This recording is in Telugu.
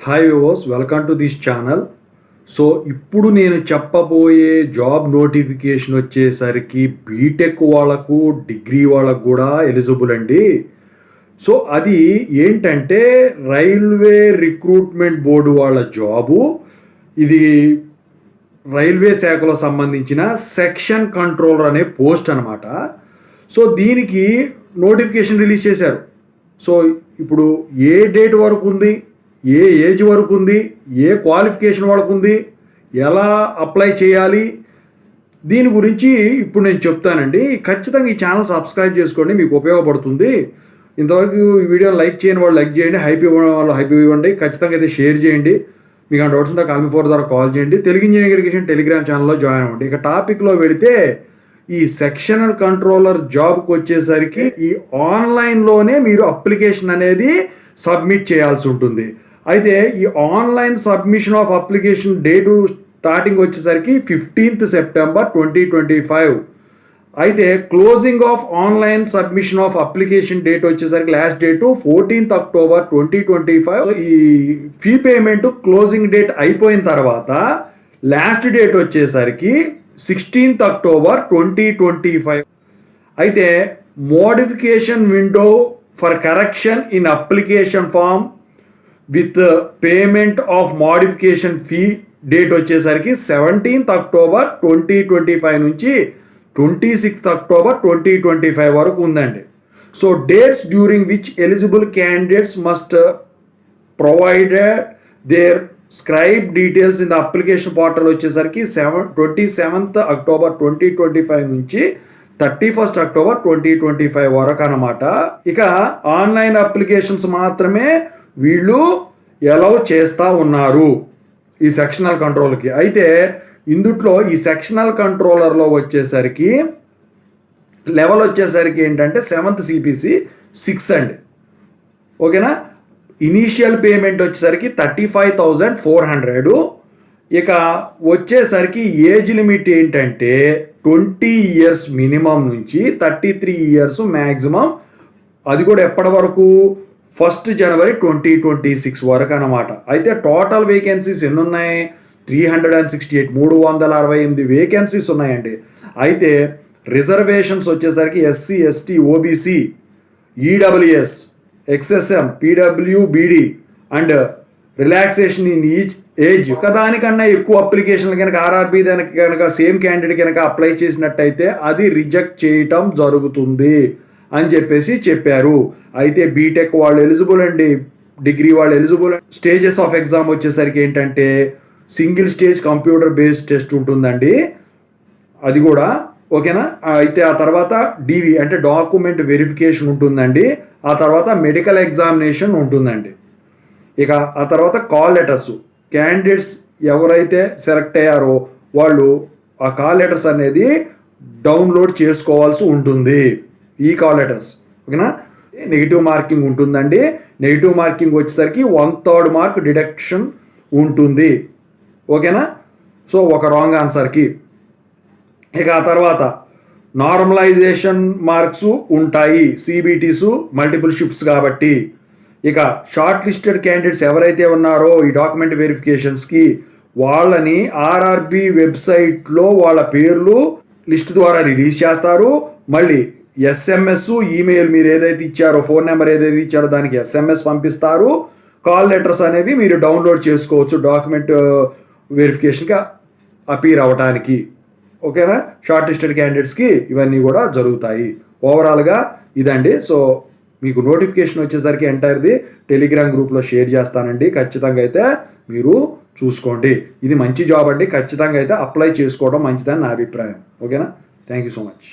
Hi viewers, welcome to this channel. So ఇప్పుడు నేను చెప్పబోయే జాబ్ నోటిఫికేషన్ వచ్చేసరికి బీటెక్ వాళ్ళకు, డిగ్రీ వాళ్ళకు కూడా ఎలిజిబుల్ అండి. సో అది ఏంటంటే రైల్వే రిక్రూట్మెంట్ బోర్డు వాళ్ళ జాబు. ఇది రైల్వే శాఖలో సంబంధించిన సెక్షన్ కంట్రోలర్ అనే పోస్ట్ అనమాట. సో దీనికి నోటిఫికేషన్ రిలీజ్ చేశారు. సో ఇప్పుడు ఏ డేట్ వరకు ఉంది, ఏ ఏజ్ వరకు ఉంది, ఏ క్వాలిఫికేషన్ వరకు ఉంది, ఎలా అప్లై చేయాలి, దీని గురించి ఇప్పుడు నేను చెప్తానండి. ఖచ్చితంగా ఈ ఛానల్ సబ్స్క్రైబ్ చేసుకోండి, మీకు ఉపయోగపడుతుంది. ఇంతవరకు ఈ వీడియోని లైక్ చేయని వాళ్ళు లైక్ చేయండి, హైప్ ఇవ్వడం వాళ్ళు హైప్ ఇవ్వండి, ఖచ్చితంగా అయితే షేర్ చేయండి. మీకు ఆ డౌట్స్ ఉంటే కాల్ మీ ఫోర్ ద్వారా కాల్ చేయండి. తెలుగు ఇంజనీరింగ్ ఎడ్యుకేషన్ టెలిగ్రామ్ ఛానల్లో జాయిన్ అవ్వండి. ఇక టాపిక్లో వెళితే ఈ సెక్షనల్ కంట్రోలర్ జాబ్కి వచ్చేసరికి ఈ ఆన్లైన్లోనే మీరు అప్లికేషన్ అనేది సబ్మిట్ చేయాల్సి ఉంటుంది. అయితే ఈ online submission of application date starting వచ్చేసరికి 15th September 2025. అయితే closing of online submission of application date వచ్చేసరికి లాస్ట్ డేటు 14th October 2025. ఈ ఫీ పేమెంట్ క్లోజింగ్ డేట్ అయిపోయిన తర్వాత లాస్ట్ డేట్ వచ్చేసరికి 16th October 2025. అయితే modification window for correction in application form with payment of modification fee date వచ్చేసరికి 17th October 2025 నుంచి 26th October 2025 వరకు ఉందండి. So dates during which eligible candidates must provided their scribe details in the application portal వచ్చేసరికి 27th October 2025 నుంచి 31st October 2025 వరకు అనమాట. ఇక ఆన్లైన్ అప్లికేషన్స్ మాత్రమే వీళ్ళు ఎలౌ చేస్తూ ఉన్నారు ఈ సెక్షనల్ కంట్రోల్కి. అయితే ఇందుట్లో ఈ సెక్షనల్ కంట్రోలర్లో వచ్చేసరికి లెవెల్ వచ్చేసరికి ఏంటంటే 7th CPC 6 అండి. ఓకేనా. ఇనీషియల్ పేమెంట్ వచ్చేసరికి 35,400. ఇక వచ్చేసరికి ఏజ్ లిమిట్ ఏంటంటే 20 years మినిమం నుంచి 33 years మ్యాక్సిమం. అది కూడా ఎప్పటి వరకు, 1st January 2026 వరకు అనమాట. అయితే టోటల్ వేకెన్సీస్ ఎన్ని ఉన్నాయి? 368, 368 వేకెన్సీస్ ఉన్నాయండి. అయితే రిజర్వేషన్స్ వచ్చేసరికి SC, ST, OBC, EWS, XSM, PWBD and relaxation in each age. ఒకదానికన్నా ఎక్కువ అప్లికేషన్లు కనుక RRB దానికి కనుక సేమ్ క్యాండిడేట్ కనుక అప్లై చేసినట్టయితే అది రిజెక్ట్ చేయటం జరుగుతుంది అని చెప్పారు. అయితే బీటెక్ వాళ్ళు ఎలిజిబుల్ అండి, డిగ్రీ వాళ్ళు ఎలిజిబుల్. స్టేజెస్ ఆఫ్ ఎగ్జామ్ వచ్చేసరికి ఏంటంటే single stage computer based test ఉంటుందండి, అది కూడా. ఓకేనా. అయితే ఆ తర్వాత DV అంటే డాక్యుమెంట్ వెరిఫికేషన్ ఉంటుందండి. ఆ తర్వాత మెడికల్ ఎగ్జామినేషన్ ఉంటుందండి. ఇక ఆ తర్వాత కాల్ లెటర్స్, క్యాండిడేట్స్ ఎవరైతే సెలెక్ట్ అయ్యారో వాళ్ళు ఆ కాల్ లెటర్స్ అనేది డౌన్లోడ్ చేసుకోవాల్సి ఉంటుంది, ఈ కాల్ లెటర్స్. ఓకేనా. నెగిటివ్ మార్కింగ్ ఉంటుందండి. నెగిటివ్ మార్కింగ్ వచ్చేసరికి 1/3 మార్క్ డిడక్షన్ ఉంటుంది. ఓకేనా. సో ఒక రాంగ్ ఆన్సర్కి. ఇక ఆ తర్వాత నార్మలైజేషన్ మార్క్స్ ఉంటాయి, CBTs మల్టిపుల్ షిఫ్ట్స్ కాబట్టి. ఇక షార్ట్ లిస్టెడ్ క్యాండిడేట్స్ ఎవరైతే ఉన్నారో ఈ డాక్యుమెంట్ వెరిఫికేషన్స్కి వాళ్ళని RRB వెబ్సైట్లో వాళ్ళ పేర్లు లిస్ట్ ద్వారా రిలీజ్ చేస్తారు. మళ్ళీ SMS, ఈమెయిల్ మీరు ఏదైతే ఇచ్చారో, ఫోన్ నెంబర్ ఏదైతే ఇచ్చారో దానికి SMS పంపిస్తారు. కాల్ లెటర్స్ అనేవి మీరు డౌన్లోడ్ చేసుకోవచ్చు డాక్యుమెంట్ వెరిఫికేషన్గా అపీర్ అవ్వడానికి. ఓకేనా. షార్ట్ లిస్టెడ్ క్యాండిడేట్స్కి ఇవన్నీ కూడా జరుగుతాయి. ఓవరాల్గా ఇదండి. సో మీకు నోటిఫికేషన్ వచ్చేసరికి ఎంటైర్ది టెలిగ్రామ్ గ్రూప్లో షేర్ చేస్తానండి. ఖచ్చితంగా అయితే మీరు చూసుకోండి. ఇది మంచి జాబ్ అండి, ఖచ్చితంగా అయితే అప్లై చేసుకోవడం మంచిదని నా అభిప్రాయం. ఓకేనా. Thank you so much.